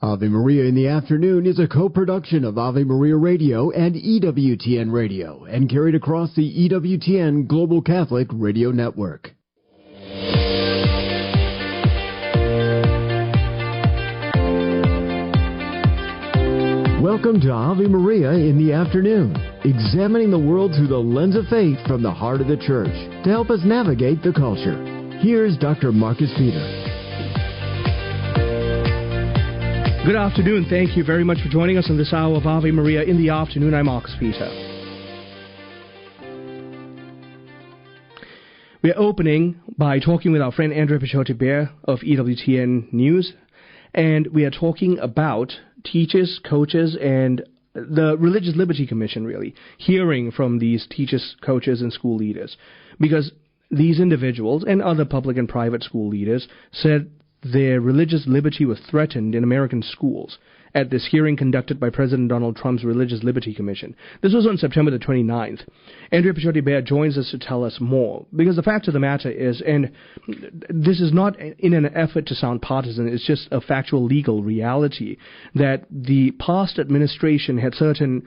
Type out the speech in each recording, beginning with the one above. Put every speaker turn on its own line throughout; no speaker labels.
Ave Maria in the Afternoon is a co-production of Ave Maria Radio and EWTN Radio and carried across the EWTN Global Catholic Radio Network. Welcome to Ave Maria in the Afternoon, examining the world through the lens of faith from the heart of the Church to help us navigate the culture. Here's Dr. Marcus Peter.
Good afternoon. Thank you very much for joining us on this hour of Ave Maria in the Afternoon. I'm Marcus Peter. We are opening by talking with our friend Andrea Pichotti-Bear of EWTN News, and we are talking about teachers, coaches, and the Religious Liberty Commission, really, hearing from these teachers, coaches, and school leaders, because these individuals and other public and private school leaders said their religious liberty was threatened in American schools at this hearing conducted by President Donald Trump's Religious Liberty Commission. This was on September the 29th. Andrea Pichotti-Bear joins us to tell us more, because the fact of the matter is, and this is not in an effort to sound partisan, it's just a factual legal reality, that the past administration had certain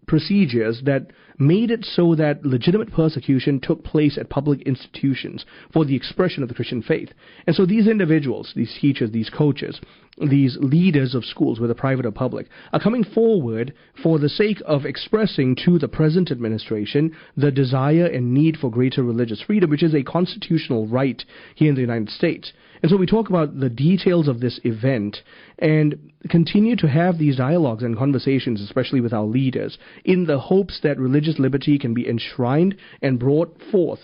procedures that made it so that legitimate persecution took place at public institutions for the expression of the Christian faith. And so these individuals, these teachers, these coaches, these leaders of schools, whether private or public, are coming forward for the sake of expressing to the present administration the desire and need for greater religious freedom, which is a constitutional right here in the United States. And so we talk about the details of this event and continue to have these dialogues and conversations, especially with our leaders, in the hopes that religious liberty can be enshrined and brought forth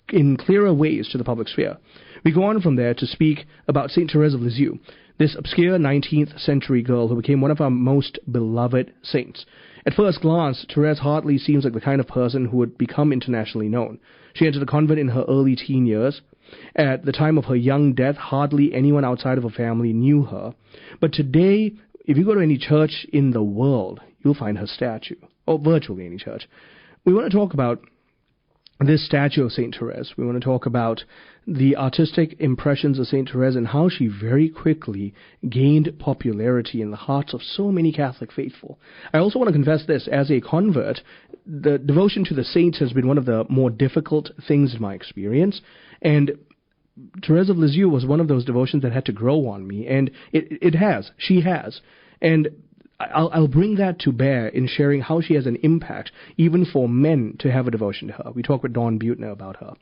in clearer ways to the public sphere. We go on from there to speak about St. Therese of Lisieux, this obscure 19th century girl who became one of our most beloved saints. At first glance, Therese hardly seems like the kind of person who would become internationally known. She entered a convent in her early teen years. At the time of her young death, hardly anyone outside of her family knew her. But today, if you go to any church in the world, you'll find her statue, or virtually any church. We want to talk about this statue of St. Therese. We want to talk about the artistic impressions of St. Therese and how she very quickly gained popularity in the hearts of so many Catholic faithful. I also want to confess this, as a convert, the devotion to the saints has been one of the more difficult things in my experience, and Therese of Lisieux was one of those devotions that had to grow on me, and it has. She has. And I'll bring that to bear in sharing how she has an impact, even for men, to have a devotion to her. We talk with Dawn Butner about her.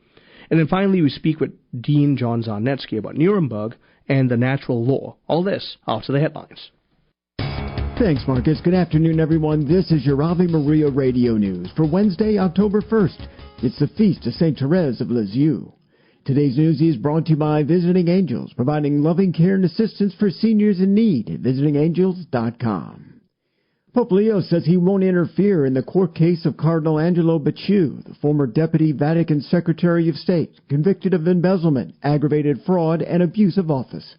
And then finally, we speak with Dean John Czarnetzky about Nuremberg and the natural law. All this after the headlines.
Thanks, Marcus. Good afternoon, everyone. This is your Ave Maria Radio News for Wednesday, October 1st. It's the feast of St. Therese of Lisieux. Today's news is brought to you by Visiting Angels, providing loving care and assistance for seniors in need at visitingangels.com. Pope Leo says he won't interfere in the court case of Cardinal Angelo Becciu, the former Deputy Vatican Secretary of State, convicted of embezzlement, aggravated fraud, and abuse of office.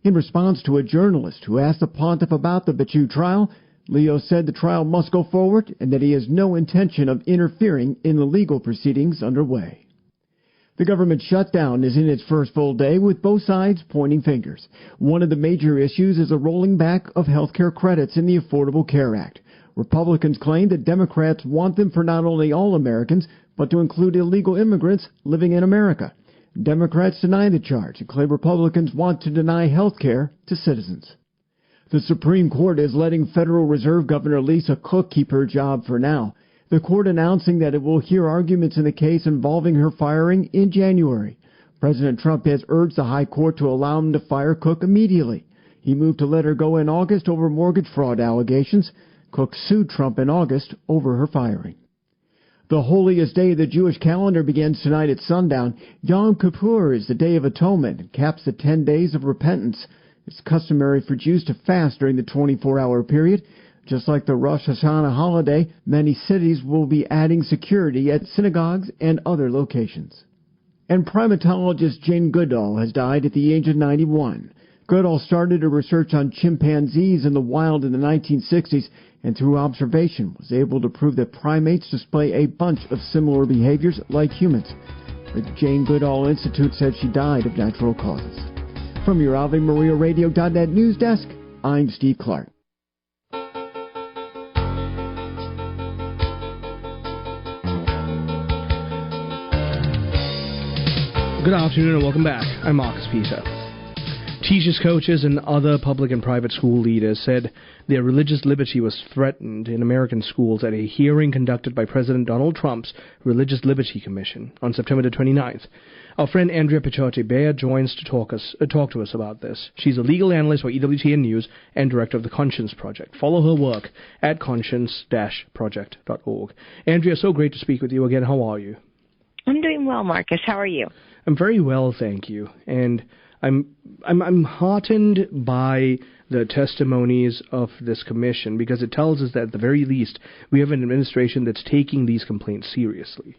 In response to a journalist who asked the pontiff about the Becciu trial, Leo said the trial must go forward and that he has no intention of interfering in the legal proceedings underway. The government shutdown is in its first full day, with both sides pointing fingers. One of the major issues is a rolling back of health care credits in the Affordable Care Act. Republicans claim that Democrats want them for not only all Americans, but to include illegal immigrants living in America. Democrats deny the charge and claim Republicans want to deny health care to citizens. The Supreme Court is letting Federal Reserve Governor Lisa Cook keep her job for now. The court announcing that it will hear arguments in the case involving her firing in January. President Trump has urged the High Court to allow him to fire Cook immediately. He moved to let her go in August over mortgage fraud allegations. Cook sued Trump in August over her firing. The holiest day of the Jewish calendar begins tonight at sundown. Yom Kippur is the Day of Atonement and caps the 10 days of repentance. It's customary for Jews to fast during the 24-hour period. Just like the Rosh Hashanah holiday, many cities will be adding security at synagogues and other locations. And primatologist Jane Goodall has died at the age of 91. Goodall started her research on chimpanzees in the wild in the 1960s, and through observation was able to prove that primates display a bunch of similar behaviors like humans. The Jane Goodall Institute said she died of natural causes. From your AveMariaRadio.net news desk, I'm Steve Clark.
Good afternoon and welcome back. I'm Marcus Peter. Teachers, coaches, and other public and private school leaders said their religious liberty was threatened in American schools at a hearing conducted by President Donald Trump's Religious Liberty Commission on September the 29th. Our friend Andrea Picciotti-Bear joins to talk to us about this. She's a legal analyst for EWTN News and director of the Conscience Project. Follow her work at conscience-project.org. Andrea, so great to speak with you again. How are you?
I'm doing well, Marcus. How are you?
I'm very well, thank you. And I'm heartened by the testimonies of this commission because it tells us that at the very least we have an administration that's taking these complaints seriously.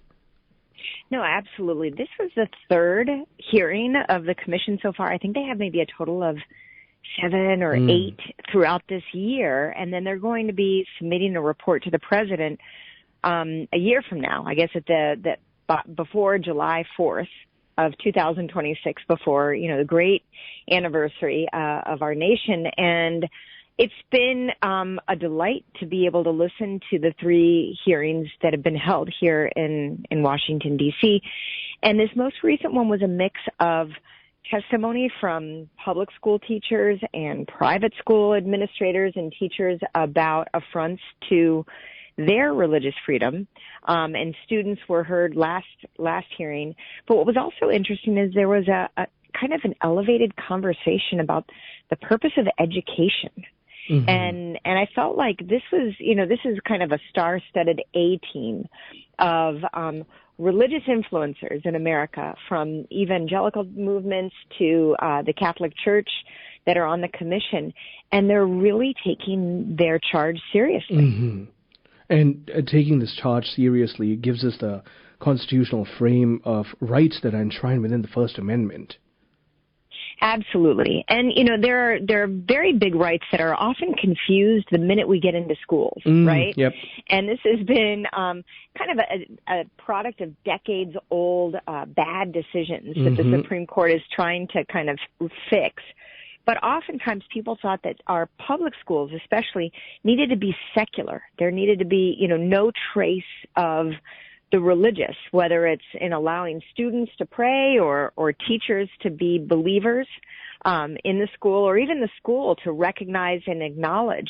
No, absolutely. This was the third hearing of the commission so far. I think they have maybe a total of 7 or 8 throughout this year, and then they're going to be submitting a report to the president a year from now. I guess at before July 4th. Of 2026, before, the great anniversary of our nation. And it's been a delight to be able to listen to the 3 hearings that have been held here in Washington, D.C. And this most recent one was a mix of testimony from public school teachers and private school administrators and teachers about affronts to their religious freedom, and students were heard last hearing. But what was also interesting is there was a kind of an elevated conversation about the purpose of education. Mm-hmm. And I felt like this is kind of a star-studded A-team of religious influencers in America, from evangelical movements to the Catholic Church, that are on the commission, and they're really taking their charge seriously.
Mm-hmm. And taking this charge seriously gives us the constitutional frame of rights that are enshrined within the First Amendment.
Absolutely. And, there are very big rights that are often confused the minute we get into schools, right?
Yep.
And this has been kind of a product of decades-old bad decisions that the Supreme Court is trying to kind of fix. But oftentimes people thought that our public schools especially needed to be secular. There needed to be, no trace of the religious, whether it's in allowing students to pray or teachers to be believers in the school, or even the school to recognize and acknowledge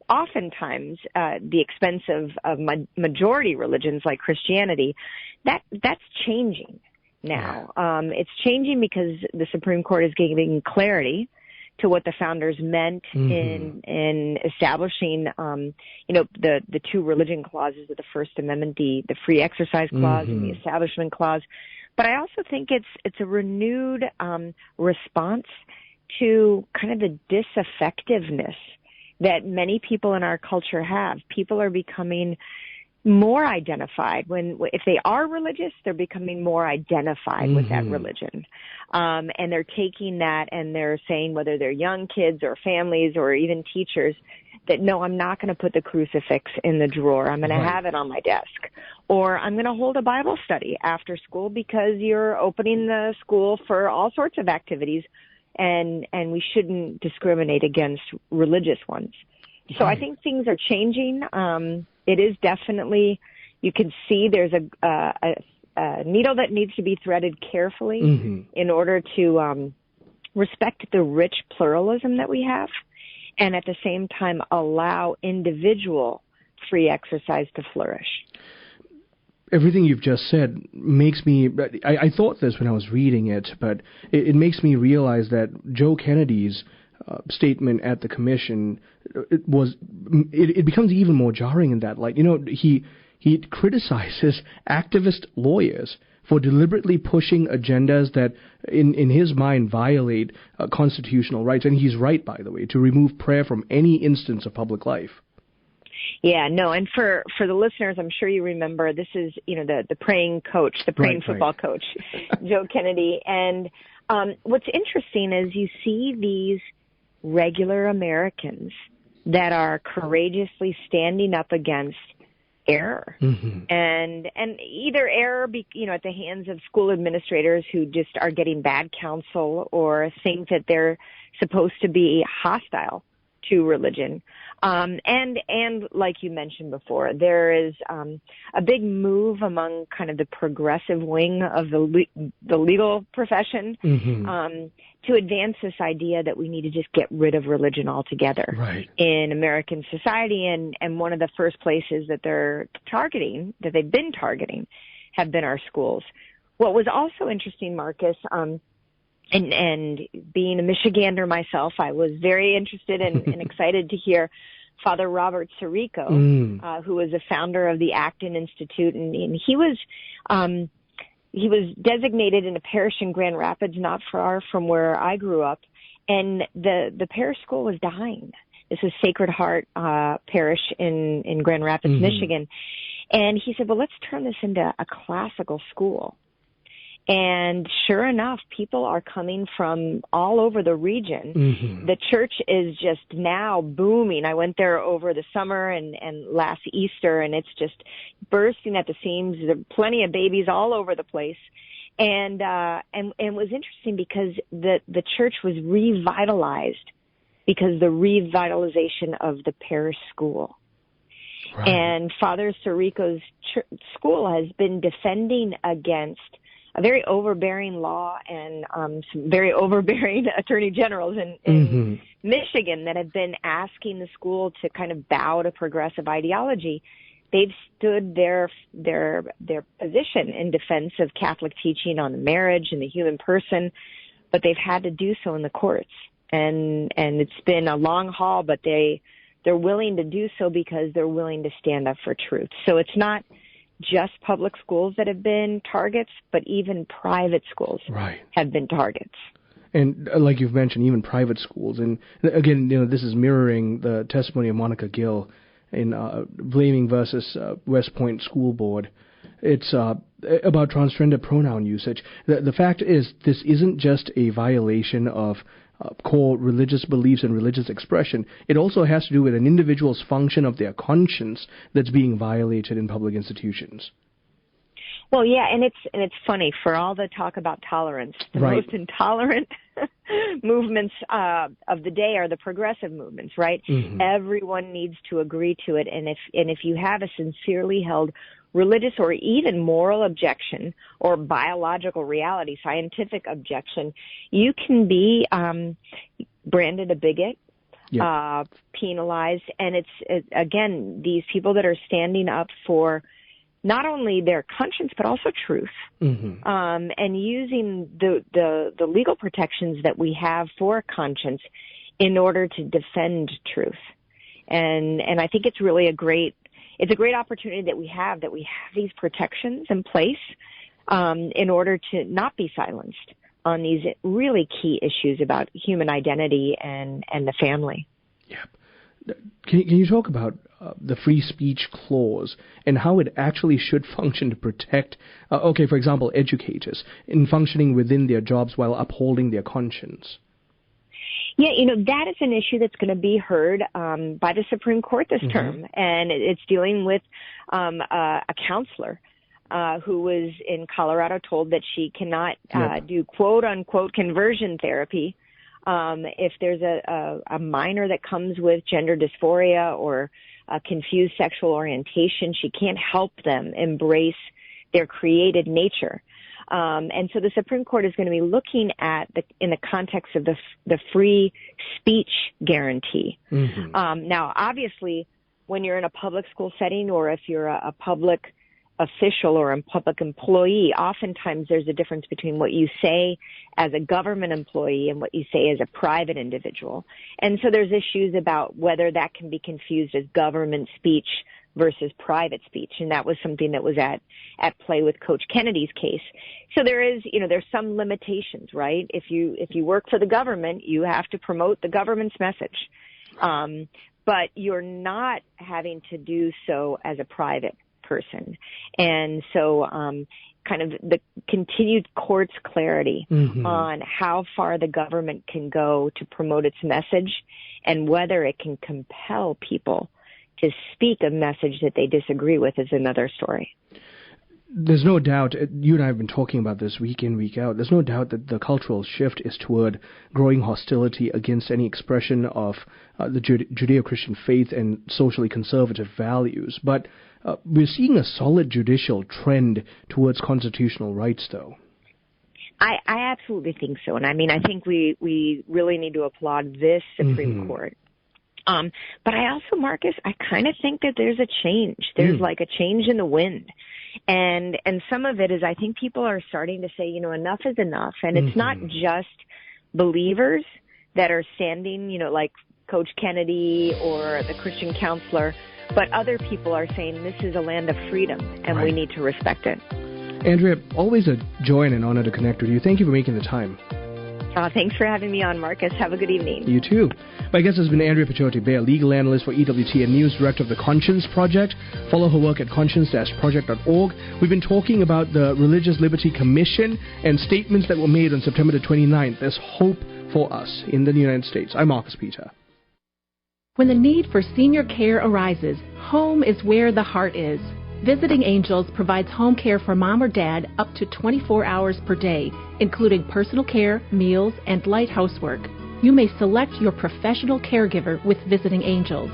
oftentimes the expense of majority religions like Christianity. That's changing now. It's changing because the Supreme Court is giving clarity to what the founders meant in establishing, the 2 religion clauses of the First Amendment, the Free Exercise Clause and the Establishment Clause. But I also think it's a renewed response to kind of the disaffectiveness that many people in our culture have. People are becoming more identified if they are religious, they're becoming more identified with that religion. And they're taking that and they're saying, whether they're young kids or families or even teachers, that no, I'm not going to put the crucifix in the drawer. I'm going to have it on my desk. Or I'm going to hold a Bible study after school because you're opening the school for all sorts of activities, and we shouldn't discriminate against religious ones. So I think things are changing. It is definitely, you can see there's a needle that needs to be threaded carefully in order to respect the rich pluralism that we have, and at the same time allow individual free exercise to flourish.
Everything you've just said makes me, I thought this when I was reading it, but it makes me realize that Joe Kennedy's statement at the commission, it becomes even more jarring in that light. He criticizes activist lawyers for deliberately pushing agendas that, in his mind, violate constitutional rights. And he's right, by the way, to remove prayer from any instance of public life. Yeah, no, and for the listeners, I'm sure you remember, this is, the praying coach, the praying football coach, Joe Kennedy. And what's interesting is you see these regular Americans that are courageously standing up against
error, and either error, at the hands of school administrators who just are getting bad counsel or think that they're supposed to be hostile to religion. And like you mentioned before, there is a big move among kind of the progressive wing of the legal profession to advance this idea that we need to just get rid of religion altogether in American society. And one of the first places that they've been targeting, have been our schools. What was also interesting, Marcus, and being a Michigander myself, I was very interested and excited to hear Father Robert Sirico, who was the founder of the Acton Institute, and he was designated in a parish in Grand Rapids, not far from where I grew up, and the parish school was dying. This is Sacred Heart Parish in Grand Rapids, Michigan, and he said, "Well, let's turn this into a classical school." And sure enough, people are coming from all over the region. The church is just now booming. I went there over the summer and last Easter, and it's just bursting at the seams. There are plenty of babies all over the place. And it was interesting because the church was revitalized because the revitalization of the parish school. Right. And Father Sirico's school has been defending against a very overbearing law and some very overbearing attorney generals in Michigan that have been asking the school to kind of bow to progressive ideology. They've stood their position in defense of Catholic teaching on marriage and the human person, but they've had to do so in the courts. And it's been a long haul, but they're willing to do so because they're willing to stand up for truth. So it's not just public schools that have been targets, but even private schools have been targets.
And like you've mentioned, even private schools. And again, this is mirroring the testimony of Monica Gill in Blaming versus West Point School Board. It's about transgender pronoun usage. The fact is, this isn't just a violation of core religious beliefs and religious expression. It also has to do with an individual's function of their conscience that's being violated in public institutions.
Well, yeah, and it's funny, for all the talk about tolerance, the most intolerant movements of the day are the progressive movements, right? Everyone needs to agree to it, and if you have a sincerely held religious or even moral objection or biological reality, scientific objection, you can be branded a bigot, penalized, and it's again, these people that are standing up for not only their conscience but also truth, and using the legal protections that we have for conscience in order to defend truth. And I think it's really a great opportunity that we have these protections in place in order to not be silenced on these really key issues about human identity and the family.
Yeah. Can you talk about the free speech clause and how it actually should function to protect, for example, educators in functioning within their jobs while upholding their conscience?
Yeah, that is an issue that's going to be heard by the Supreme Court this term, and it's dealing with a counselor who was in Colorado told that she cannot do quote-unquote conversion therapy if there's a minor that comes with gender dysphoria or confused sexual orientation. She can't help them embrace their created nature. And so the Supreme Court is going to be looking at in the context of the free speech guarantee. Now, obviously, when you're in a public school setting or if you're a public official or a public employee, oftentimes there's a difference between what you say as a government employee and what you say as a private individual. And so there's issues about whether that can be confused as government speech versus private speech, and that was something that was at play with Coach Kennedy's case. So there's some limitations, right? If you work for the government, you have to promote the government's message, but you're not having to do so as a private person. And so kind of the continued court's clarity on how far the government can go to promote its message and whether it can compel people to speak a message that they disagree with is another story.
There's no doubt, you and I have been talking about this week in, week out, there's no doubt that the cultural shift is toward growing hostility against any expression of the Judeo-Christian faith and socially conservative values. But we're seeing a solid judicial trend towards constitutional rights, though. I
absolutely think so. And I mean, I think we really need to applaud this Supreme Court. But I also, Marcus, I kind of think that there's a change. There's like a change in the wind. And some of it is, I think people are starting to say, you know, enough is enough. And it's not just believers that are standing, you know, like Coach Kennedy or the Christian counselor, but other people are saying this is a land of freedom and we need to respect it.
Andrea, always a joy and an honor to connect with you. Thank you for making the time.
Thanks for having me on, Marcus. Have a good evening.
You too. My guest has been Andrea Pachote-Bear, legal analyst for EWTN News, director of the Conscience Project. Follow her work at conscience-project.org. We've been talking about the Religious Liberty Commission and statements that were made on September the 29th. There's hope for us in the United States. I'm Marcus Peter.
When the need for senior care arises, home is where the heart is. Visiting Angels provides home care for mom or dad up to 24 hours per day, including personal care, meals, and light housework. You may select your professional caregiver with Visiting Angels.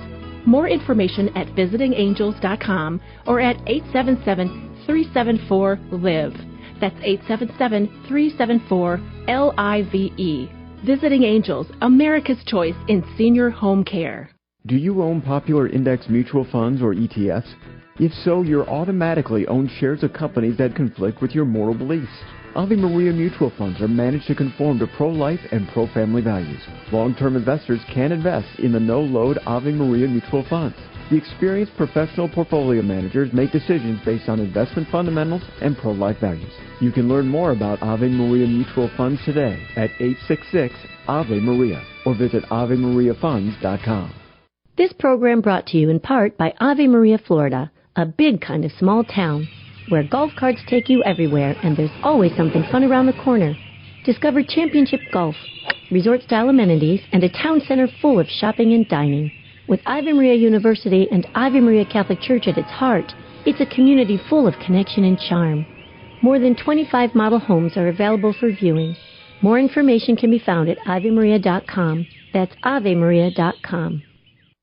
More information at visitingangels.com or at 877-374-LIVE. That's 877-374-LIVE. Visiting Angels, America's choice in senior home care.
Do you own popular index mutual funds or ETFs? If so, you're automatically owned shares of companies that conflict with your moral beliefs. Ave Maria mutual funds are managed to conform to pro-life and pro-family values. Long-term investors can invest in the no-load Ave Maria mutual funds. The experienced professional portfolio managers make decisions based on investment fundamentals and pro-life values. You can learn more about Ave Maria mutual funds today at 866-AVE-MARIA or visit AveMariaFunds.com.
This program brought to you in part by Ave Maria, Florida, a big kind of small town where golf carts take you everywhere and there's always something fun around the corner. Discover championship golf, resort-style amenities, and a town center full of shopping and dining. With Ave Maria University and Ave Maria Catholic Church at its heart, it's a community full of connection and charm. More than 25 model homes are available for viewing. More information can be found at AveMaria.com. That's AveMaria.com.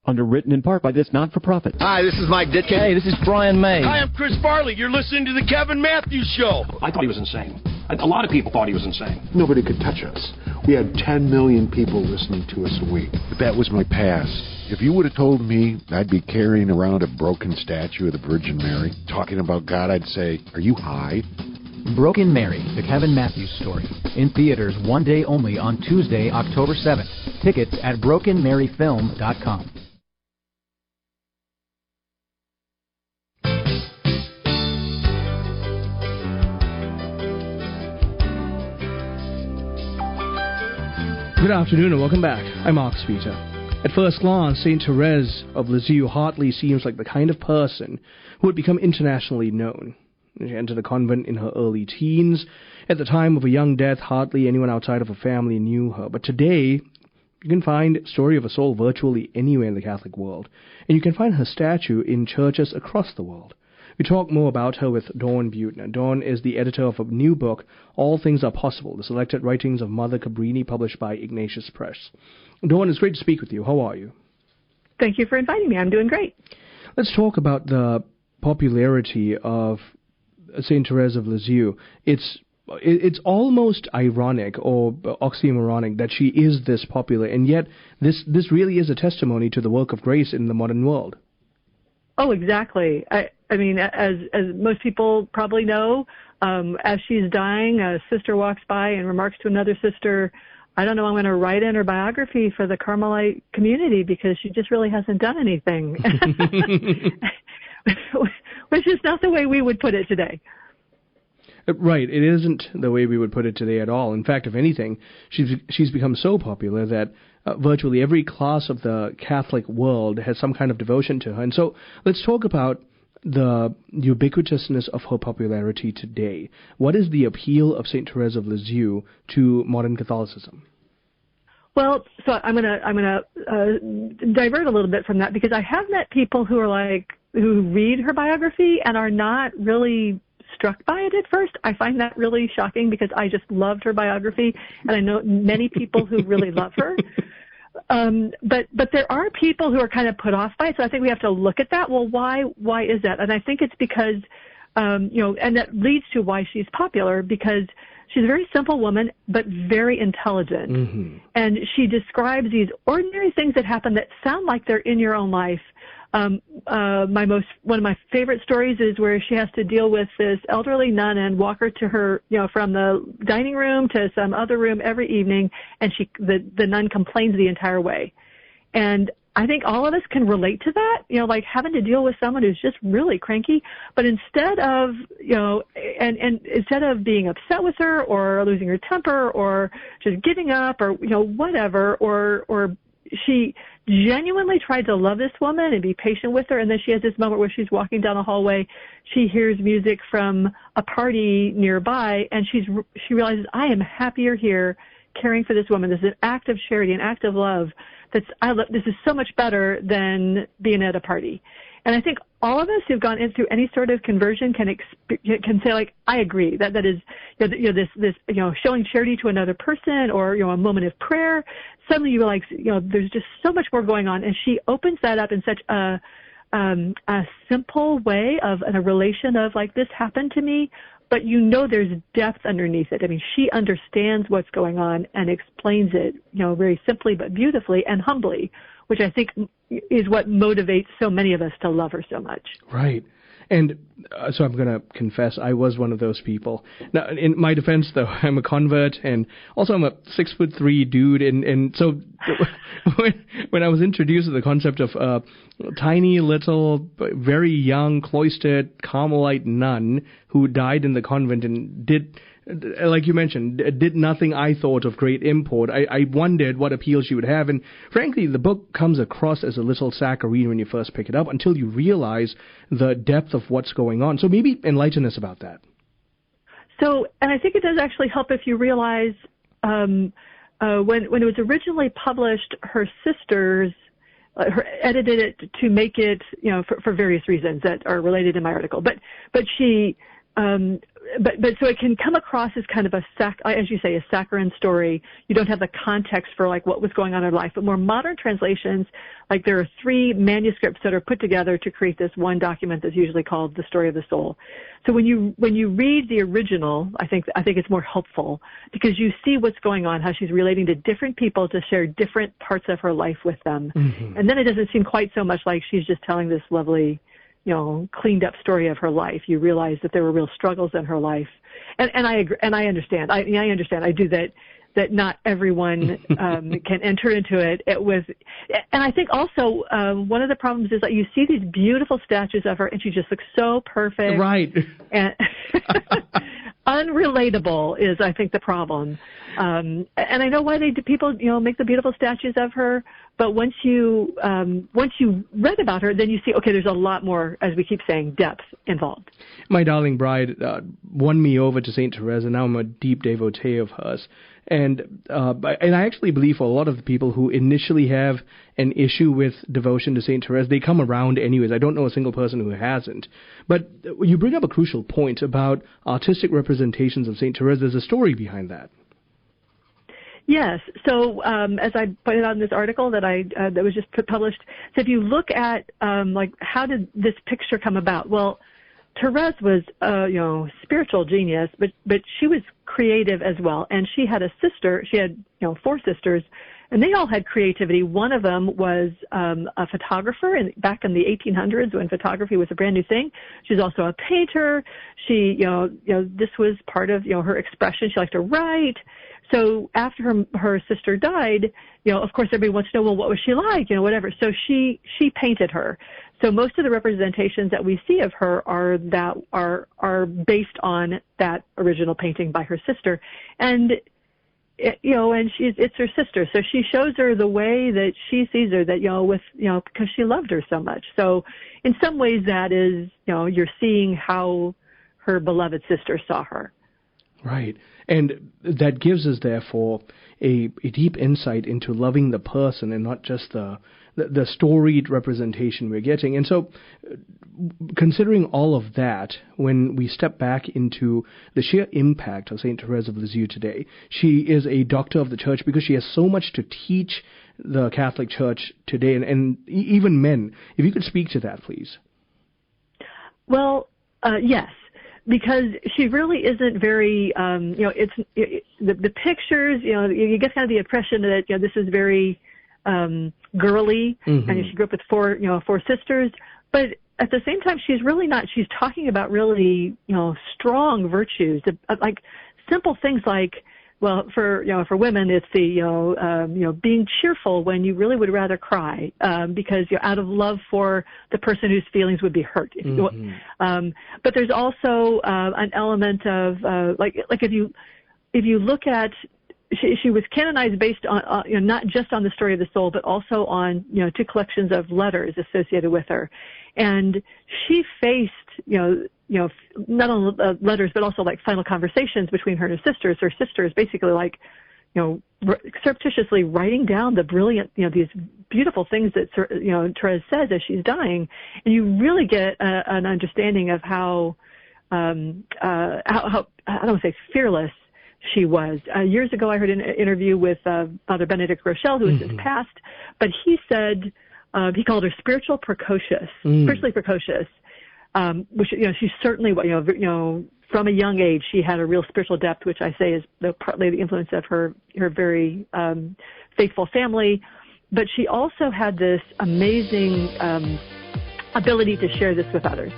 Underwritten in part by this not-for-profit.
Hi, this is Mike Ditkin.
Hey, this is Brian May.
Hi, I'm Chris Farley. You're listening to the Kevin Matthews Show.
I thought he was insane. A lot of people thought he was insane.
Nobody could touch us. We had 10 million people listening to us a week. But that was my past. If you would have told me I'd be carrying around a broken statue of the Virgin Mary, talking about God, I'd say, are you high?
Broken Mary, the Kevin Matthews Story. In theaters one day only on Tuesday, October 7th. Tickets at brokenmaryfilm.com.
Good afternoon and welcome back. I'm Marcus Peter. At first glance, St. Therese of Lisieux hardly seems like the kind of person who would become internationally known. She entered a convent in her early teens. At the time of her young death, hardly anyone outside of her family knew her. But today, you can find Story of a Soul virtually anywhere in the Catholic world. And you can find her statue in churches across the world. We talk more about her with Dawn Buettner. Dawn is the editor of a new book, All Things Are Possible, the Selected Writings of Mother Cabrini, published by Ignatius Press. Dawn, it's great to speak with you. How are you?
Thank you for inviting me. I'm doing great.
Let's talk about the popularity of St. Therese of Lisieux. It's almost ironic or oxymoronic that she is this popular, and yet this really is a testimony to the work of grace in the modern world.
Oh, exactly. I mean, as most people probably know, as she's dying, a sister walks by and remarks to another sister, I don't know, I'm going to write in her biography for the Carmelite community because she just really hasn't done anything. Which is not the way we would put it today.
Right. It isn't the way we would put it today at all. In fact, if anything, she's become so popular that virtually every class of the Catholic world has some kind of devotion to her. And so let's talk about the ubiquitousness of her popularity today. What is the appeal of St. Therese of Lisieux to modern Catholicism?
Well, so I'm gonna divert a little bit from that, because I have met people who read her biography and are not really struck by it at first. I find that really shocking, because I just loved her biography, and I know many people who really love her. But there are people who are kind of put off by it, so I think we have to look at that. Well, why is that? And I think it's because, and that leads to why she's popular, because she's a very simple woman, but very intelligent. Mm-hmm. And she describes these ordinary things that happen that sound like they're in your own life. One of my favorite stories is where she has to deal with this elderly nun and walk her to her, from the dining room to some other room every evening, and the nun complains the entire way. And I think all of us can relate to that, like having to deal with someone who's just really cranky. But instead of, and instead of being upset with her or losing her temper or just giving up or, whatever, or she genuinely tried to love this woman and be patient with her. And then she has this moment where she's walking down the hallway. She hears music from a party nearby, and she realizes, I am happier here caring for this woman. This is an act of charity, an act of love. This is so much better than being at a party. And I think all of us who've gone through any sort of conversion can say, like, I agree that is, this showing charity to another person, or, a moment of prayer. Suddenly you realize, there's just so much more going on. And she opens that up in such a simple way in a relation of, like, this happened to me, but there's depth underneath it. I mean, she understands what's going on and explains it, very simply but beautifully and humbly, which I think is what motivates so many of us to love her so much.
Right. And so I'm going to confess, I was one of those people. Now, in my defense, though, I'm a convert, and also I'm a 6'3" dude, and so when I was introduced to the concept of a tiny little, very young, cloistered Carmelite nun who died in the convent and did, like you mentioned, did nothing I thought of great import, I wondered what appeal she would have. And frankly, the book comes across as a little saccharine when you first pick it up, until you realize the depth of what's going on. So maybe enlighten us about that.
So, and I think it does actually help if you realize when it was originally published, her sisters edited it to make it, for various reasons that are related in my article. But she... But so it can come across as kind of as you say, a saccharine story. You don't have the context for, like, what was going on in her life. But more modern translations, like, there are 3 manuscripts that are put together to create this one document that's usually called The Story of the Soul. So when you read the original, I think it's more helpful, because you see what's going on, how she's relating to different people to share different parts of her life with them. Mm-hmm. And then it doesn't seem quite so much like she's just telling this lovely, cleaned up story of her life. You realize that there were real struggles in her life. And I agree, and I understand. I understand. I do that not everyone can enter into it with, and I think also one of the problems is that you see these beautiful statues of her, and she just looks so perfect.
Right.
And unrelatable is, I think, the problem. And I know why people make the beautiful statues of her, but once you read about her, then you see, okay, there's a lot more, as we keep saying, depth involved.
My darling bride won me over to St. Therese, and now I'm a deep devotee of hers. And I actually believe for a lot of the people who initially have an issue with devotion to St. Therese, they come around anyways. I don't know a single person who hasn't. But you bring up a crucial point about artistic representations of St. Therese. There's a story behind that.
Yes. So as I pointed out in this article that was just published, so if you look at like, how did this picture come about? Well, Therese was spiritual genius, but she was creative as well. And she had a sister. She had 4 sisters, and they all had creativity. One of them was a photographer back in the 1800s when photography was a brand new thing. She was also a painter. She this was part of her expression. She liked to write. So after her sister died, of course everybody wants to know, well, what was she like, whatever. So she painted her. So most of the representations that we see of her are based on that original painting by her sister. And it's her sister. So she shows her the way that she sees her, that, because she loved her so much. So in some ways that is, you're seeing how her beloved sister saw her.
Right. And that gives us, therefore, a deep insight into loving the person and not just the storied representation we're getting. And so, considering all of that, when we step back into the sheer impact of St. Therese of Lisieux today, she is a doctor of the church because she has so much to teach the Catholic Church today, and even men. If you could speak to that, please.
Well, yes. Because she really isn't very, the pictures, you get kind of the impression that, this is very girly, and she grew up with four sisters. But at the same time, she's really not. She's talking about really, strong virtues, like simple things like, well, for women, it's the, being cheerful when you really would rather cry, because you're out of love for the person whose feelings would be hurt. But there's also an element of, like if you look at, she was canonized based on, not just on the story of the soul, but also on, 2 collections of letters associated with her. And she faced, not only letters, but also like final conversations between her and her sisters. Her sisters basically like, surreptitiously writing down the brilliant, these beautiful things that, Therese says as she's dying. And you really get an understanding of how I don't want to say fearless she was. Years ago, I heard an interview with Father Benedict Rochelle, who has since passed, but he said, he called her spiritually precocious, which, she certainly, from a young age, she had a real spiritual depth, which I say is partly the influence of her very faithful family. But she also had this amazing ability to share this with others.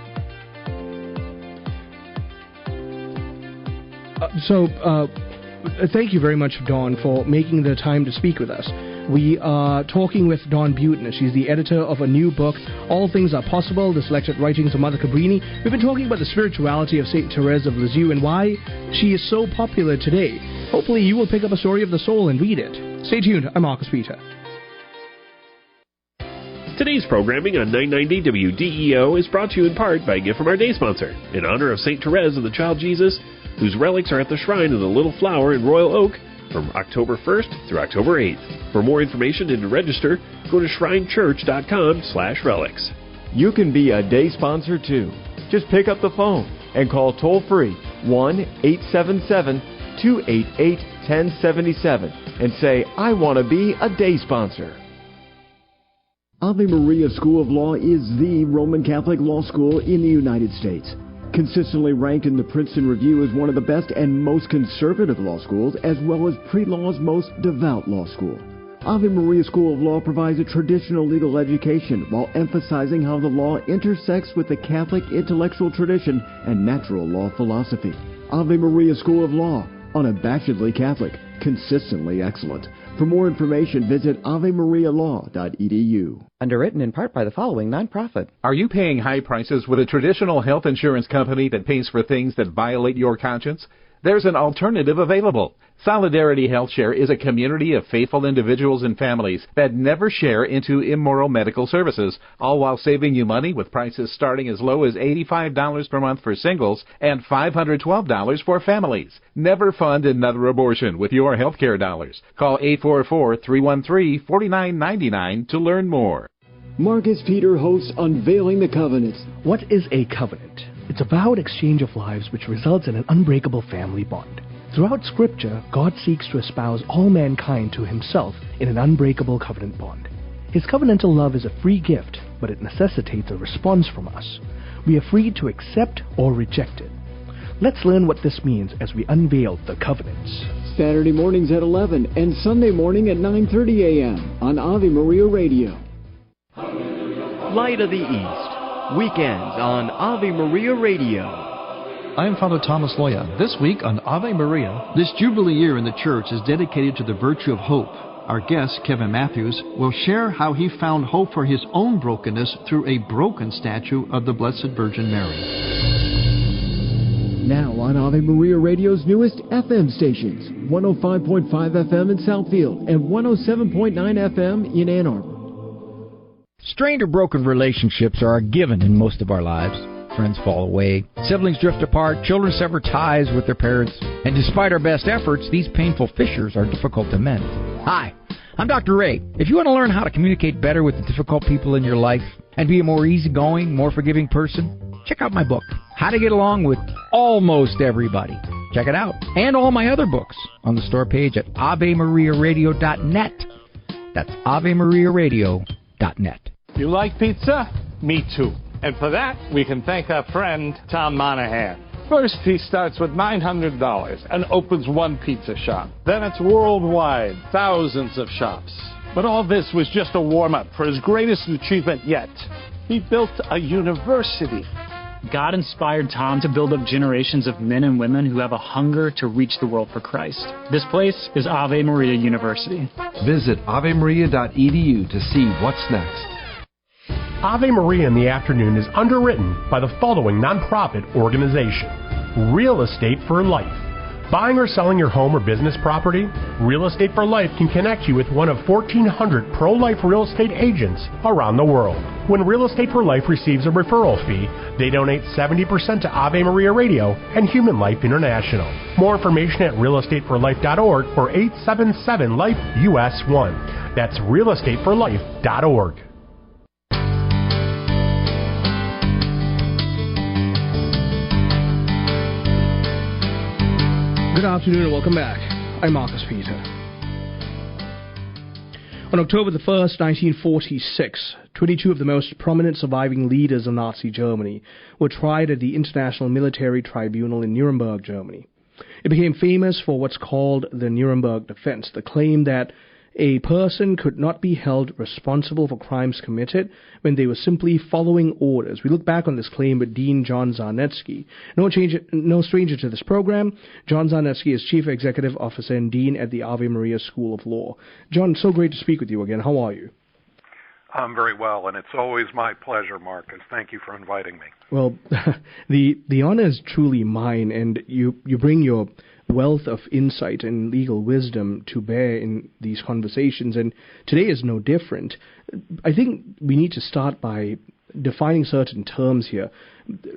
Thank you very much, Dawn, for making the time to speak with us. We are talking with Dawn Butner. She's the editor of a new book, All Things Are Possible, The Selected Writings of Mother Cabrini. We've been talking about the spirituality of St. Therese of Lisieux and why she is so popular today. Hopefully you will pick up a story of the soul and read it. Stay tuned. I'm Marcus Peter.
Today's programming on 990 WDEO is brought to you in part by a gift from our day sponsor, in honor of St. Therese of the Child Jesus, whose relics are at the Shrine of the Little Flower in Royal Oak from October 1st through October 8th. For more information and to register, go to shrinechurch.com/relics.
You can be a day sponsor too. Just pick up the phone and call toll-free 1-877-288-1077 and say, I want to be a day sponsor. Ave Maria School of Law is the Roman Catholic law school in the United States. Consistently ranked in the Princeton Review as one of the best and most conservative law schools, as well as pre-law's most devout law school. Ave Maria School of Law provides a traditional legal education while emphasizing how the law intersects with the Catholic intellectual tradition and natural law philosophy. Ave Maria School of Law, unabashedly Catholic, consistently excellent. For more information, visit avemarialaw.edu.
Underwritten in part by the following nonprofit.
Are you paying high prices with a traditional health insurance company that pays for things that violate your conscience? There's an alternative available. Solidarity HealthShare is a community of faithful individuals and families that never share into immoral medical services, all while saving you money with prices starting as low as $85 per month for singles and $512 for families. Never fund another abortion with your healthcare dollars. Call 844-313-4999 to learn more.
Marcus Peter hosts Unveiling the Covenants.
What is a covenant? It's a vowed exchange of lives which results in an unbreakable family bond. Throughout Scripture, God seeks to espouse all mankind to himself in an unbreakable covenant bond. His covenantal love is a free gift, but it necessitates a response from us. We are free to accept or reject it. Let's learn what this means as we unveil the covenants.
Saturday mornings at 11 and Sunday morning at 9:30 a.m. on Ave Maria Radio.
Light of the East. Weekends on Ave Maria Radio.
I'm Father Thomas Loya. This week on Ave Maria, this Jubilee year in the Church is dedicated to the virtue of hope. Our guest, Kevin Matthews, will share how he found hope for his own brokenness through a broken statue of the Blessed Virgin Mary.
Now on Ave Maria Radio's newest FM stations, 105.5 FM in Southfield and 107.9 FM in Ann Arbor.
Strained or broken relationships are a given in most of our lives. friends fall away, siblings drift apart, children sever ties with their parents, and despite our best efforts, these painful fissures are difficult to mend. Hi, I'm Dr. Ray. If you want to learn how to communicate better with the difficult people in your life and be a more easygoing, more forgiving person, check out my book, How to Get Along with Almost Everybody. Check it out. And all my other books on the store page at AveMariaRadio.net. That's AveMariaRadio.net.
You like pizza? Me too. And for that, we can thank our friend Tom Monahan. First, he starts with $900 and opens one pizza shop. Then it's worldwide, thousands of shops. But all this was just a warm-up for his greatest achievement yet. He built a university.
God inspired Tom to build up generations of men and women who have a hunger to reach the world for Christ. This place is Ave Maria University.
Visit avemaria.edu to see what's next.
Ave Maria in the Afternoon is underwritten by the following nonprofit organization: Real Estate for Life. Buying or selling your home or business property? Real Estate for Life can connect you with one of 1,400 pro-life real estate agents around the world. When Real Estate for Life receives a referral fee, they donate 70% to Ave Maria Radio and Human Life International. More information at realestateforlife.org or 877-LIFE-US1. That's realestateforlife.org.
Good afternoon and welcome back. I'm Marcus Peter. On October the 1st, 1946, 22 of the most prominent surviving leaders of Nazi Germany were tried at the International Military Tribunal in Nuremberg, Germany. It became famous for what's called the Nuremberg Defense, the claim that a person could not be held responsible for crimes committed when they were simply following orders. We look back on this claim with Dean John Czarnetzky. No stranger to this program, John Czarnetzky is Chief Executive Officer and Dean at the Ave Maria School of Law. John, so great to speak with you again. How are you?
I'm very well, and it's always my pleasure, Marcus. Thank you for inviting me.
Well, the honor is truly mine, and you bring your wealth of insight and legal wisdom to bear in these conversations, and today is no different. I think we need to start by defining certain terms here.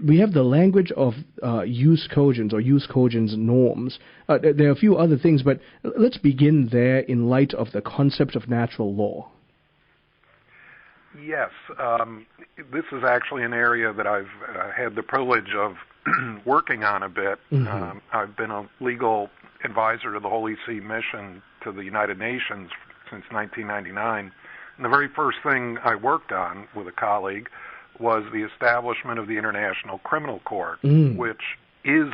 We have the language of jus cogens or jus cogens norms. There are a few other things, but let's begin there in light of the concept of natural law.
Yes, this is actually an area that I've had the privilege of working on a bit.
Mm-hmm.
I've been a legal advisor to the Holy See Mission to the United Nations since 1999. And the very first thing I worked on with a colleague was the establishment of the International Criminal Court, which is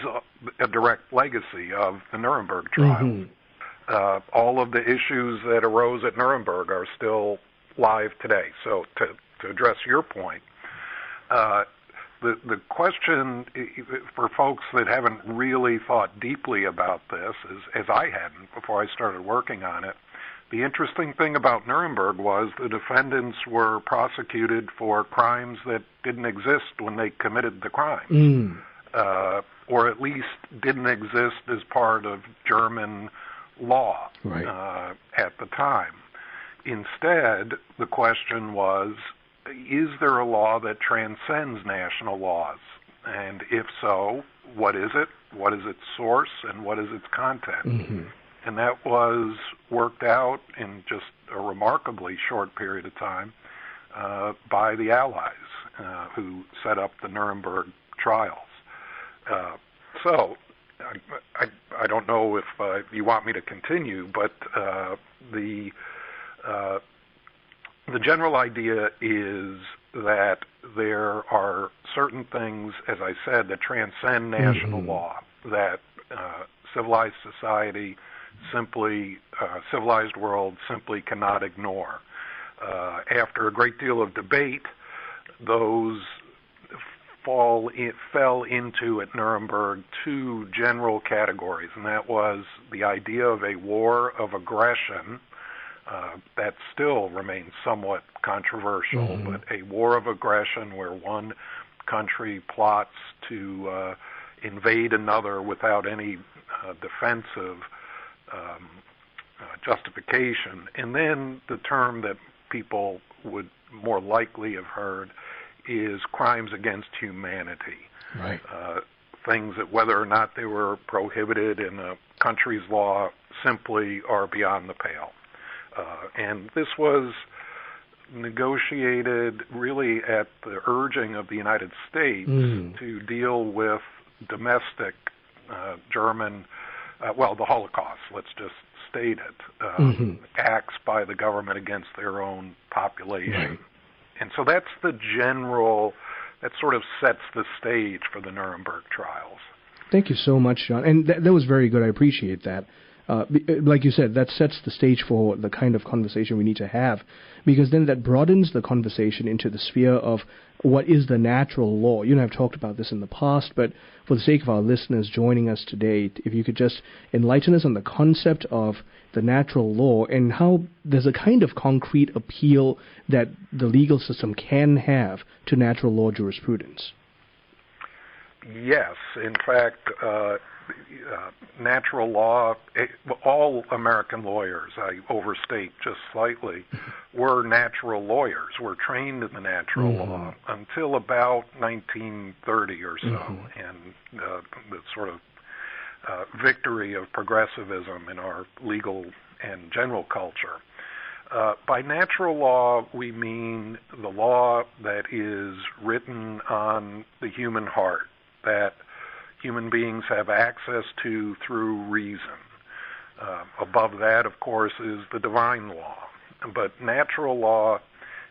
a direct legacy of the Nuremberg trials. Mm-hmm. All of the issues that arose at Nuremberg are still live today. So to address your point, the question for folks that haven't really thought deeply about this, as I hadn't before I started working on it, the interesting thing about Nuremberg was the defendants were prosecuted for crimes that didn't exist when they committed the crime, or at least didn't exist as part of German law at the time. Instead, the question was, is there a law that transcends national laws? And if so, what is it? What is its source? And what is its content?
Mm-hmm.
And that was worked out in just a remarkably short period of time by the Allies who set up the Nuremberg trials. So I don't know if you want me to continue, but the general idea is that there are certain things, as I said, that transcend national law, that civilized society civilized world simply cannot ignore. After a great deal of debate, those fell into, at Nuremberg, two general categories, and that was the idea of a war of aggression. That still remains somewhat controversial, but a war of aggression where one country plots to invade another without any defensive justification. And then the term that people would more likely have heard is crimes against humanity.
Right.
Things that, whether or not they were prohibited in a country's law, simply are beyond the pale. And this was negotiated really at the urging of the United States to deal with domestic German, the Holocaust, let's just state it, acts by the government against their own population.
Right.
And so that's the general, that sort of sets the stage for the Nuremberg trials.
Thank you so much, John. And that was very good. I appreciate that. Like you said, that sets the stage for the kind of conversation we need to have, because then that broadens the conversation into the sphere of what is the natural law. You and I have talked about this in the past, but for the sake of our listeners joining us today, if you could just enlighten us on the concept of the natural law and how there's a kind of concrete appeal that the legal system can have to natural law jurisprudence.
Yes. In fact, natural law, all American lawyers, I overstate just slightly, were natural lawyers, were trained in the natural law until about 1930 or so, and the sort of victory of progressivism in our legal and general culture. By natural law, we mean the law that is written on the human heart, that human beings have access to through reason. Above that, of course, is the divine law. But natural law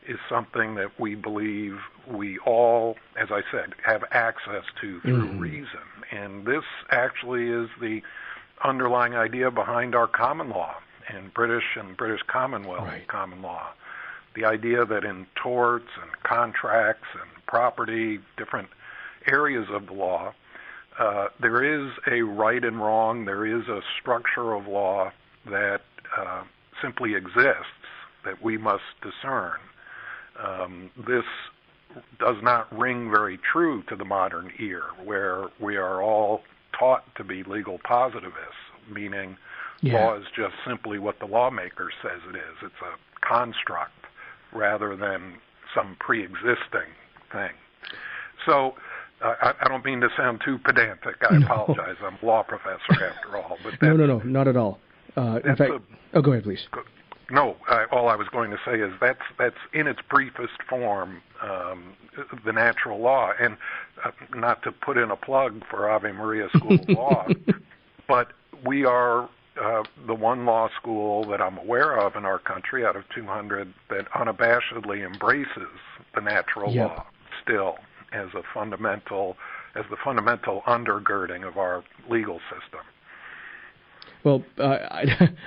is something that we believe we all, as I said, have access to through reason. And this actually is the underlying idea behind our common law in British and British Commonwealth common law. The idea that in torts and contracts and property, different areas of the law, there is a right and wrong, there is a structure of law that simply exists that we must discern. This does not ring very true to the modern ear, where we are all taught to be legal positivists, meaning law is just simply what the lawmaker says it is. It's a construct rather than some pre-existing thing. So I don't mean to sound too pedantic. I apologize. I'm a law professor after all. But
No, not at all. In fact, go ahead, please.
No, all I was going to say is that's in its briefest form the natural law. And not to put in a plug for Ave Maria School of Law, but we are the one law school that I'm aware of in our country out of 200 that unabashedly embraces the natural law still as the fundamental undergirding of our legal system.
Well,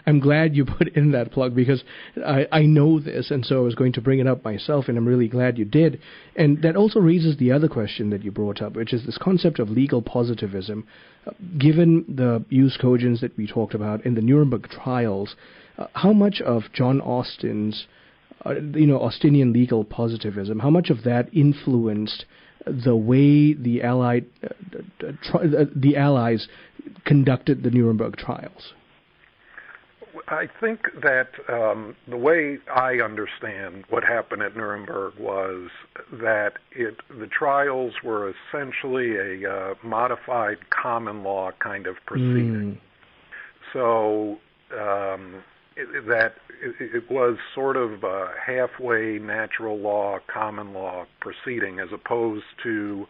I'm glad you put in that plug, because I know this, and so I was going to bring it up myself, and I'm really glad you did. And that also raises the other question that you brought up, which is this concept of legal positivism. Given the jus cogens that we talked about in the Nuremberg trials, how much of John Austin's, Austinian legal positivism, how much of that influenced the way the Allies conducted the Nuremberg trials?
I think that the way I understand what happened at Nuremberg was that the trials were essentially a modified common law kind of proceeding. So it was sort of a halfway natural law, common law proceeding, as opposed to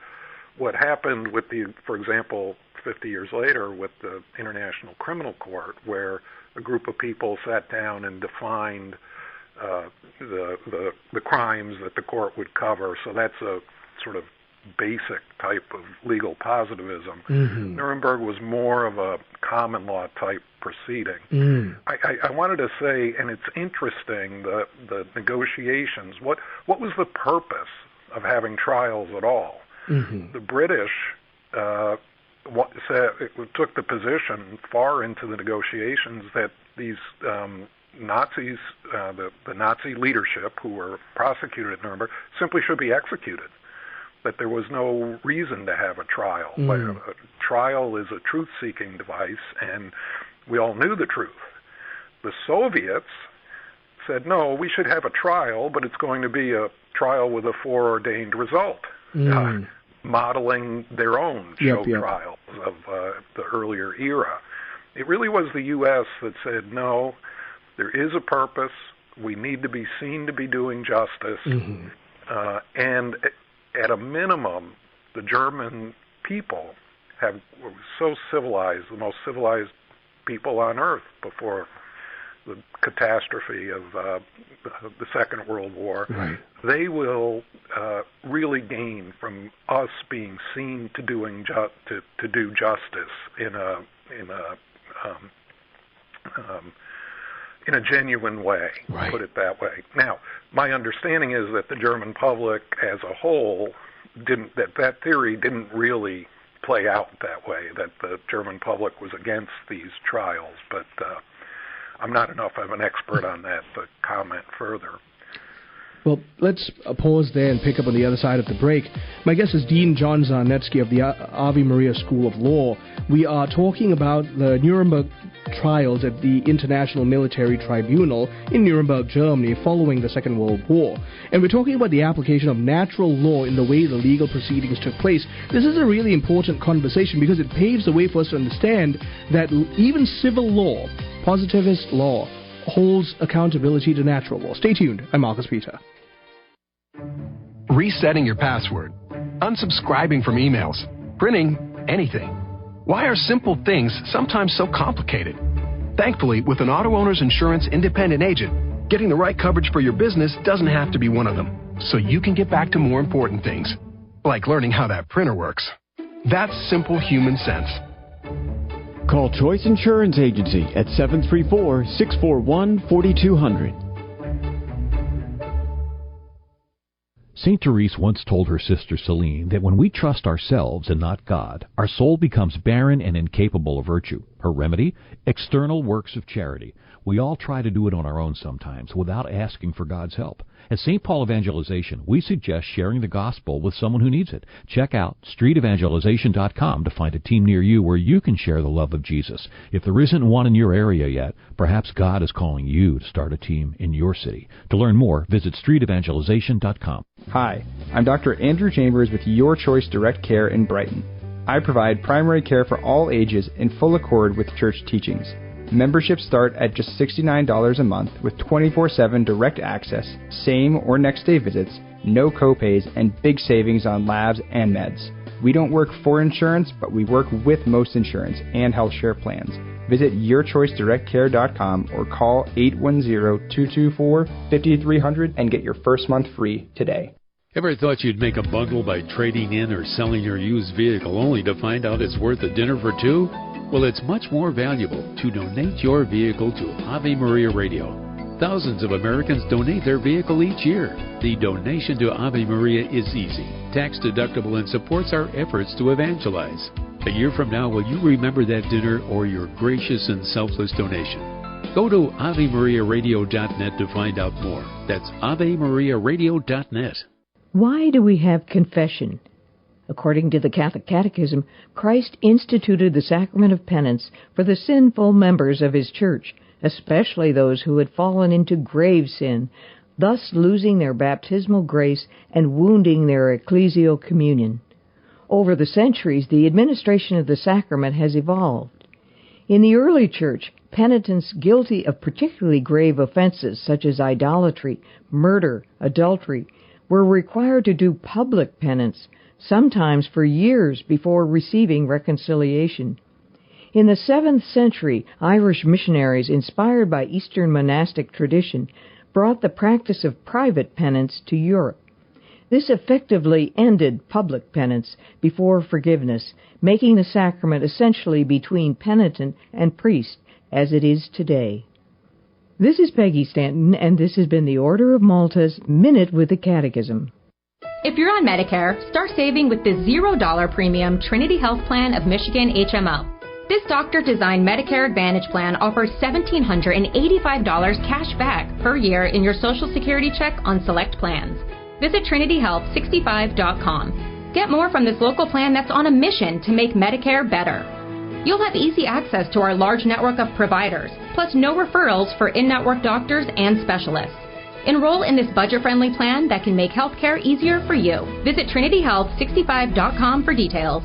what happened with for example, 50 years later with the International Criminal Court, where a group of people sat down and defined the crimes that the court would cover. So that's a sort of basic type of legal positivism. Nuremberg was more of a common law type proceeding. I wanted to say, and it's interesting, the negotiations, what was the purpose of having trials at all? The British took the position far into the negotiations that these Nazis, the Nazi leadership who were prosecuted at Nuremberg, simply should be executed. That there was no reason to have a trial. A trial is a truth-seeking device, and we all knew the truth. The Soviets said, no, we should have a trial, but it's going to be a trial with a foreordained result, modeling their own show trials of the earlier era. It really was the U.S. that said, no, there is a purpose. We need to be seen to be doing justice. And at a minimum, the German people were so civilized, the most civilized people on earth before the catastrophe of the Second World War. Right. They will really gain from us being seen to doing to do justice in a genuine way. Right. Put it that way. Now, my understanding is that the German public as a whole that theory didn't really play out that way, that the German public was against these trials, but I'm not enough of an expert on that to comment further.
Well, let's pause there and pick up on the other side of the break. My guest is Dean John Czarnetzky of the Ave Maria School of Law. We are talking about the Nuremberg trials at the International Military Tribunal in Nuremberg, Germany, following the Second World War. And we're talking about the application of natural law in the way the legal proceedings took place. This is a really important conversation because it paves the way for us to understand that even civil law, positivist law, holds accountability to natural law. Stay tuned. I'm Marcus Peter.
Resetting your password, unsubscribing from emails, printing anything. Why are simple things sometimes so complicated? Thankfully, with an auto owner's insurance independent agent, getting the right coverage for your business doesn't have to be one of them, so you can get back to more important things, like learning how that printer works. That's simple human sense.
Call Choice Insurance Agency at 734-641-4200.
St. Therese once told her sister Celine that when we trust ourselves and not God, our soul becomes barren and incapable of virtue. Her remedy? External works of charity. We all try to do it on our own sometimes without asking for God's help. At St. Paul Evangelization, we suggest sharing the gospel with someone who needs it. Check out streetevangelization.com to find a team near you where you can share the love of Jesus. If there isn't one in your area yet, perhaps God is calling you to start a team in your city. To learn more, visit streetevangelization.com.
Hi, I'm Dr. Andrew Chambers with Your Choice Direct Care in Brighton. I provide primary care for all ages in full accord with church teachings. Memberships start at just $69 a month with 24/7 direct access, same or next day visits, no copays, and big savings on labs and meds. We don't work for insurance, but we work with most insurance and health share plans. Visit yourchoicedirectcare.com or call 810-224-5300 and get your first month free today.
Ever thought you'd make a bundle by trading in or selling your used vehicle only to find out it's worth a dinner for two? Well, it's much more valuable to donate your vehicle to Ave Maria Radio. Thousands of Americans donate their vehicle each year. The donation to Ave Maria is easy, tax deductible, and supports our efforts to evangelize. A year from now, will you remember that dinner or your gracious and selfless donation? Go to AveMariaRadio.net to find out more. That's AveMariaRadio.net.
Why do we have confession? According to the Catholic Catechism, Christ instituted the sacrament of penance for the sinful members of his church, especially those who had fallen into grave sin, thus losing their baptismal grace and wounding their ecclesial communion. Over the centuries, the administration of the sacrament has evolved. In the early church, penitents guilty of particularly grave offenses such as idolatry, murder, adultery, were required to do public penance, sometimes for years before receiving reconciliation. In the 7th century, Irish missionaries, inspired by Eastern monastic tradition, brought the practice of private penance to Europe. This effectively ended public penance before forgiveness, making the sacrament essentially between penitent and priest, as it is today. This is Peggy Stanton, and this has been the Order of Malta's Minute with the Catechism.
If you're on Medicare, start saving with the $0 premium Trinity Health Plan of Michigan HMO. This doctor-designed Medicare Advantage plan offers $1,785 cash back per year in your Social Security check on select plans. Visit TrinityHealth65.com. Get more from this local plan that's on a mission to make Medicare better. You'll have easy access to our large network of providers, plus no referrals for in-network doctors and specialists. Enroll in this budget-friendly plan that can make healthcare easier for you. Visit TrinityHealth65.com for details.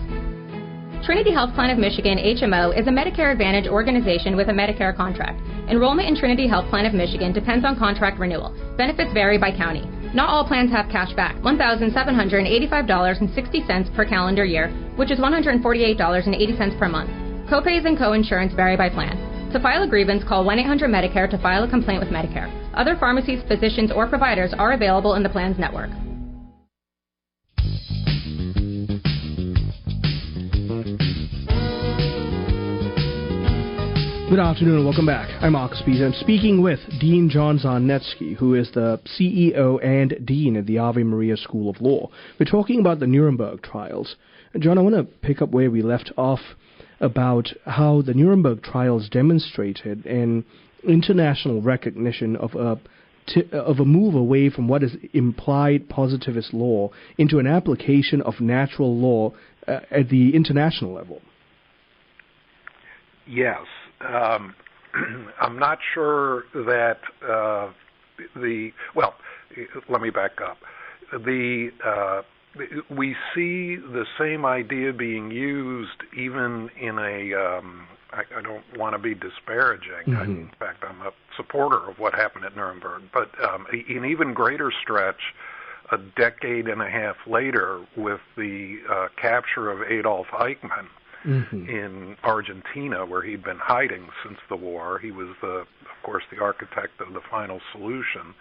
Trinity Health Plan of Michigan, HMO, is a Medicare Advantage organization with a Medicare contract. Enrollment in Trinity Health Plan of Michigan depends on contract renewal. Benefits vary by county. Not all plans have cash back. $1,785.60 per calendar year, which is $148.80 per month. Copays and coinsurance vary by plan. To file a grievance, call 1-800-MEDICARE to file a complaint with Medicare. Other pharmacies, physicians, or providers are available in the plan's network.
Good afternoon and welcome back. I'm Marcus Bees. I'm speaking with Dean John Czarnetzky, who is the CEO and Dean at the Ave Maria School of Law. We're talking about the Nuremberg trials. John, I want to pick up where we left off about how the Nuremberg trials demonstrated an international recognition of a move away from what is implied positivist law into an application of natural law at the international level.
Yes. I'm not sure that let me back up. We see the same idea being used even in I don't want to be disparaging.
Mm-hmm.
In fact, I'm a supporter of what happened at Nuremberg. But in even greater stretch, a decade and a half later, with the capture of Adolf Eichmann, mm-hmm. in Argentina, where he'd been hiding since the war. He was, of course, the architect of the final solution,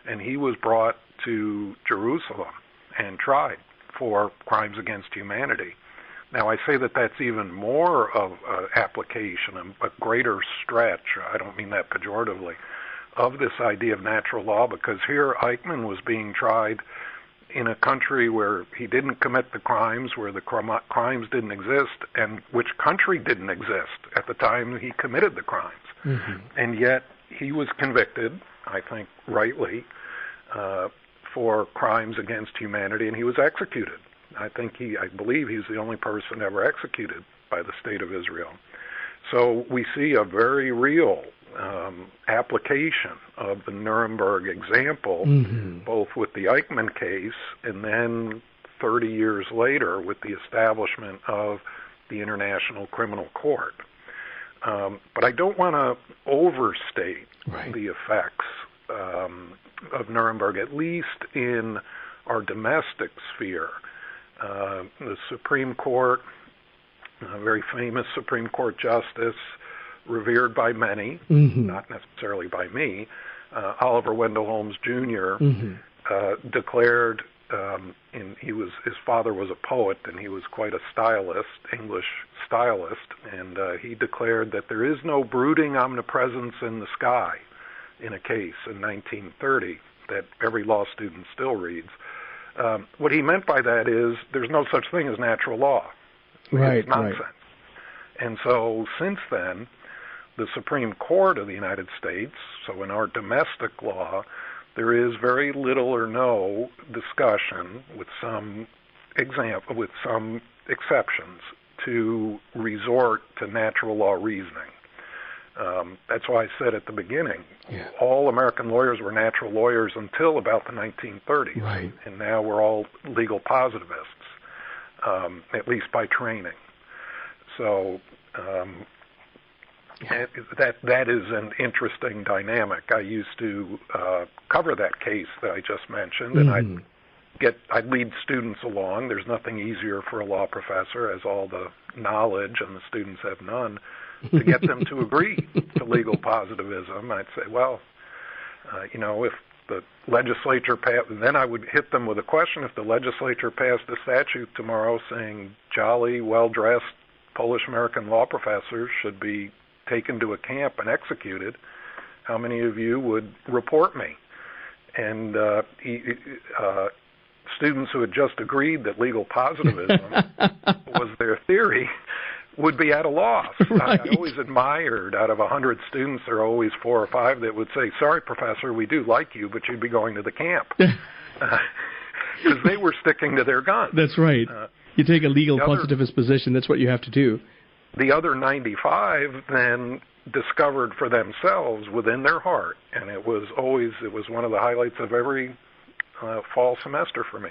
and he was brought to Jerusalem and tried for crimes against humanity. Now, I say that that's even more of an application, a greater stretch, I don't mean that pejoratively, of this idea of natural law, because here Eichmann was being tried in a country where he didn't commit the crimes, where the crimes didn't exist, and which country didn't exist at the time he committed the crimes. Mm-hmm. And yet he was convicted, I think rightly, for crimes against humanity, and he was executed. I believe he's the only person ever executed by the State of Israel. So we see a very real application of the Nuremberg example, mm-hmm. both with the Eichmann case and then 30 years later with the establishment of the International Criminal Court. But I don't want to overstate the effects of Nuremberg, at least in our domestic sphere. The Supreme Court, a very famous Supreme Court justice, revered by many, mm-hmm. not necessarily by me, Oliver Wendell Holmes Jr. Mm-hmm. Declared, his father was a poet and he was quite a stylist, English stylist, and he declared that there is no brooding omnipresence in the sky in a case in 1930 that every law student still reads. What he meant by that is there's no such thing as natural law.
Right,
it's nonsense.
Right.
And so since then, the Supreme Court of the United States, so in our domestic law, there is very little or no discussion, with some exceptions, to resort to natural law reasoning. That's why I said at the beginning, all American lawyers were natural lawyers until about the 1930s,
right.
And now we're all legal positivists, at least by training. So that is an interesting dynamic. I used to cover that case that I just mentioned, and I'd lead students along. There's nothing easier for a law professor, as all the knowledge and the students have none, to get them to agree to legal positivism. I'd say, well, if the legislature passed, then I would hit them with a question. If the legislature passed a statute tomorrow saying jolly, well-dressed Polish-American law professors should be taken to a camp and executed, how many of you would report me? And students who had just agreed that legal positivism was their theory would be at a loss. Right. I always admired, out of 100 students, there are always 4 or 5 that would say, sorry, professor, we do like you, but you'd be going to the camp. Because they were sticking to their guns.
That's right. You take a legal positivist position, that's what you have to do.
The other 95 then discovered for themselves within their heart, and it was one of the highlights of every fall semester for me.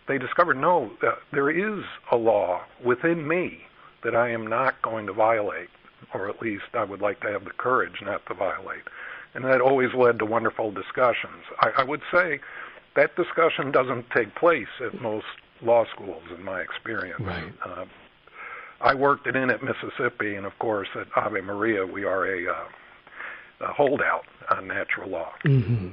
They discovered, no, there is a law within me that I am not going to violate, or at least I would like to have the courage not to violate. And that always led to wonderful discussions. I would say that discussion doesn't take place at most law schools, in my experience.
Right.
I worked it in at Mississippi, and of course at Ave Maria we are a holdout on natural law.
Mm-hmm.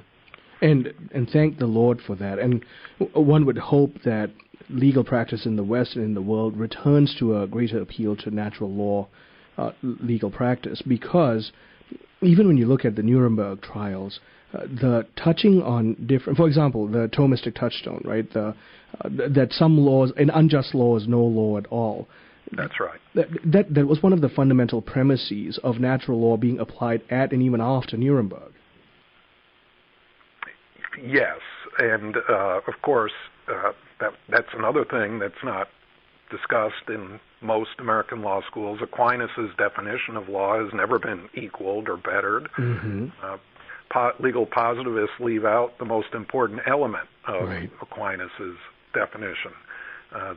And thank the Lord for that. And one would hope that legal practice in the West and in the world returns to a greater appeal to natural law legal practice, because even when you look at the Nuremberg trials, the touching on different, for example, the Thomistic touchstone, right? That some laws, an unjust law is no law at all.
That's right.
That was one of the fundamental premises of natural law being applied at and even after Nuremberg.
Yes, and of course that's another thing that's not discussed in most American law schools. Aquinas' definition of law has never been equaled or bettered.
Mm-hmm.
Legal positivists leave out the most important element of
right.
Aquinas' definition.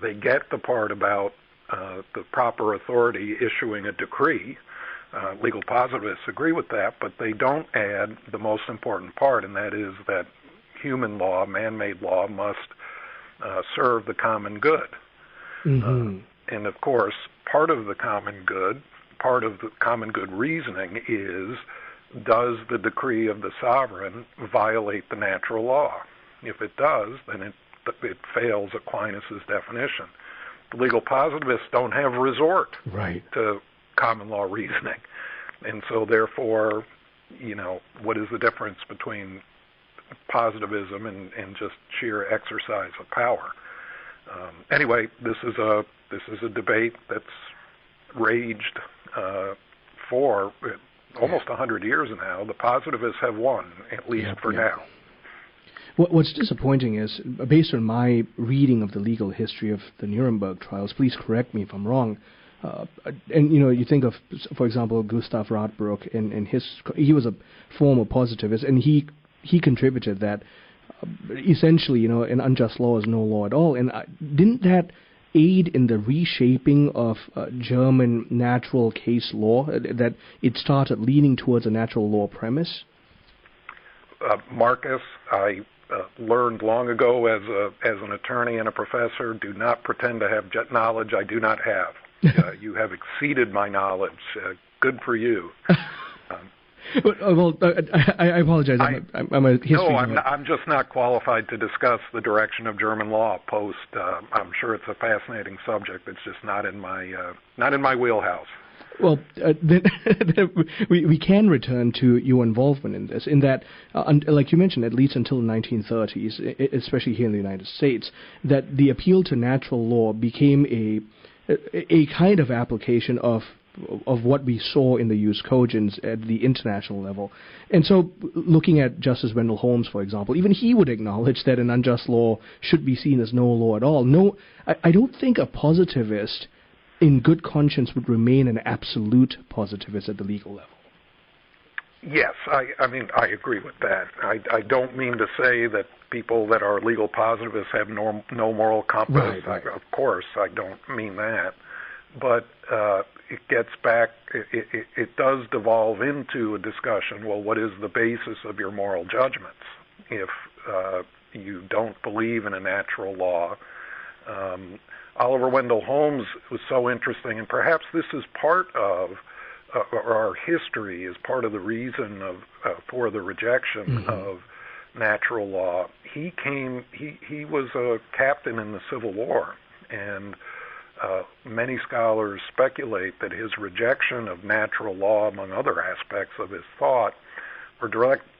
They get the part about the proper authority issuing a decree. Legal positivists agree with that, but they don't add the most important part, and that is that human law, man-made law, must serve the common good.
Mm-hmm.
And of course, part of the common good reasoning is, does the decree of the sovereign violate the natural law? If it does, then it fails Aquinas' definition. The legal positivists don't have resort
right.
to common law reasoning. And so therefore, what is the difference between positivism and just sheer exercise of power? Anyway, this is a debate that's raged for almost 100 years now. The positivists have won, at least for now.
What's disappointing is, based on my reading of the legal history of the Nuremberg trials, please correct me if I'm wrong, and you think of, for example, Gustav Radbruch, and he was a former positivist, and he contributed that essentially, an unjust law is no law at all. And didn't that aid in the reshaping of German natural case law, that it started leaning towards a natural law premise?
Marcus, I learned long ago as an attorney and a professor, do not pretend to have knowledge I do not have. You have exceeded my knowledge. Good for you.
I apologize. I'm a history.
No, I'm just not qualified to discuss the direction of German law post. I'm sure it's a fascinating subject. It's just not in my wheelhouse.
Well, then we can return to your involvement in this, in that, like you mentioned, at least until the 1930s, especially here in the United States, that the appeal to natural law became a kind of application of what we saw in the jus cogens at the international level. And so, looking at Justice Wendell Holmes, for example, even he would acknowledge that an unjust law should be seen as no law at all. No, I don't think a positivist in good conscience would remain an absolute positivist at the legal level.
Yes, I mean, I agree with that. I don't mean to say that people that are legal positivists have no moral compass.
Right.
Of course, I don't mean that. But it gets back, it does devolve into a discussion, well, what is the basis of your moral judgments? If you don't believe in a natural law, Oliver Wendell Holmes was so interesting, and perhaps this is part of our history, is part of the reason for the rejection of natural law. He was a captain in the Civil War, and many scholars speculate that his rejection of natural law, among other aspects of his thought, were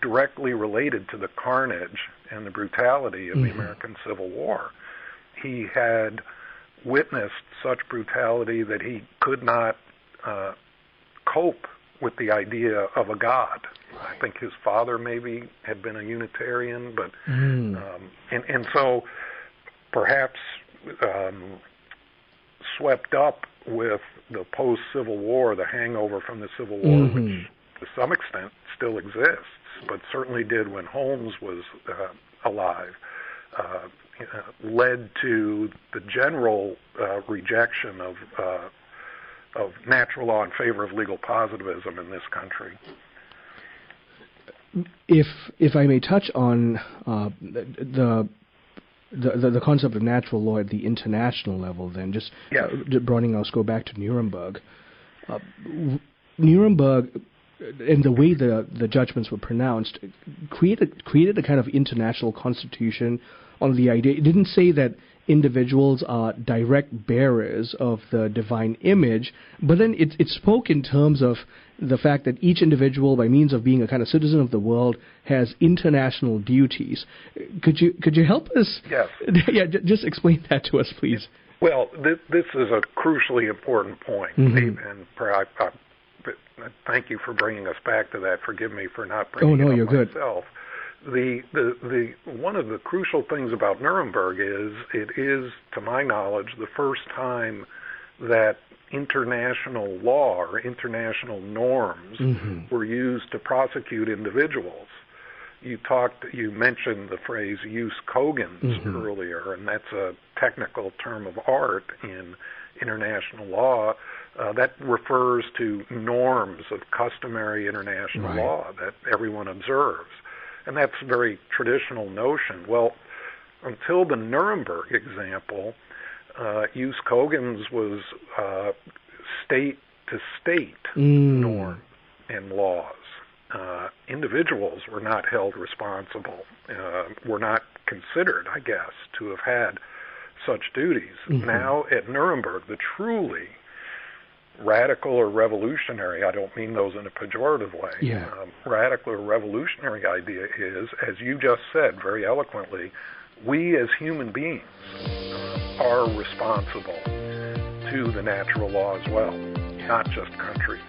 directly related to the carnage and the brutality of the American Civil War. He had witnessed such brutality that he could not cope with the idea of a God. Right. I think his father maybe had been a Unitarian, but and so perhaps swept up with the post-Civil War, the hangover from the Civil War, which to some extent still exists, but certainly did when Holmes was alive, led to the general rejection of natural law in favor of legal positivism in this country.
If I may touch on the concept of natural law at the international level, then just broadening, I'll go back to Nuremberg. Nuremberg, and the way the judgments were pronounced, created a kind of international constitution on the idea. It didn't say that individuals are direct bearers of the divine image, but then it spoke in terms of the fact that each individual, by means of being a kind of citizen of the world, has international duties. Could you help us?
Yes.
Just explain that to us, please.
Well, this is a crucially important point, and thank you for bringing us back to that. Forgive me for not bringing it up myself. The one of the crucial things about Nuremberg is it is, to my knowledge, the first time that international law or international norms were used to prosecute individuals. You mentioned the phrase jus cogens earlier, and that's a technical term of art in international law. That refers to norms of customary international law that everyone observes. And that's a very traditional notion. Well, until the Nuremberg example, jus cogens was state-to-state norms and laws. Individuals were not held responsible, were not considered, I guess, to have had such duties. Now, at Nuremberg, the truly radical or revolutionary, I don't mean those in a pejorative way, radical or revolutionary idea is, as you just said very eloquently, we as human beings are responsible to the natural law as well, not just countries.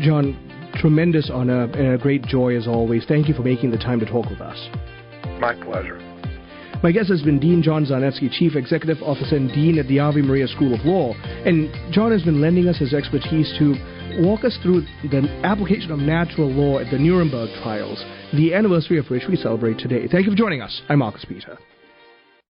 John, tremendous honor and a great joy as always. Thank you for making the time to talk with us.
My pleasure.
My guest has been Dean John Czarnetzky, Chief Executive Officer and Dean at the Ave Maria School of Law. And John has been lending us his expertise to walk us through the application of natural law at the Nuremberg trials, the anniversary of which we celebrate today. Thank you for joining us. I'm Marcus Peter.